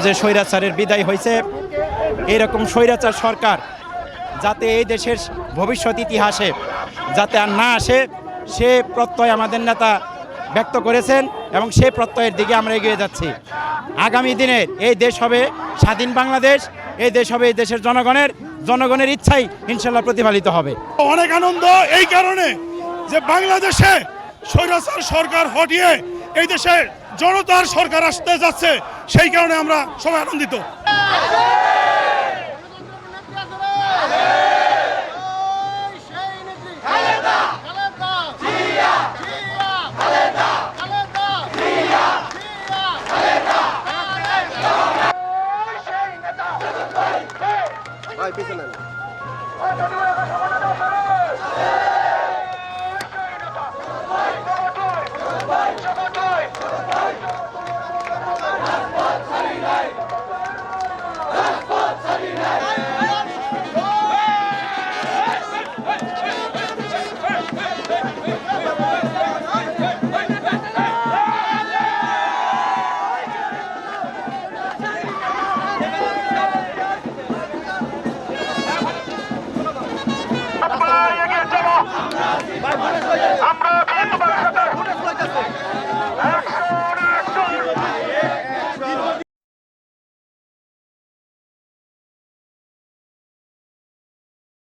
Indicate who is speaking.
Speaker 1: যে স্বৈরাচারের বিদায় হয়েছে, এরকম স্বৈরাচার সরকার যাতে এই দেশের ভবিষ্যৎ ইতিহাসে যাতে আর না আসে সে প্রত্যয় আমাদের নেতা ব্যক্ত করেছেন এবং সেই প্রত্যয়ের দিকে আমরা এগিয়ে যাচ্ছি। আগামী দিনে এই দেশ হবে স্বাধীন বাংলাদেশ, এই দেশ হবে এই দেশের জনগণের ইচ্ছাই ইনশাল্লাহ প্রতিফলিত হবে।
Speaker 2: অনেক আনন্দ এই কারণে যে বাংলাদেশে স্বৈরাচার সরকার হটিয়ে এই দেশে জনতার সরকার আসতে যাচ্ছে, সেই কারণে আমরা সবাই আনন্দিত।
Speaker 3: ভাই পিছনে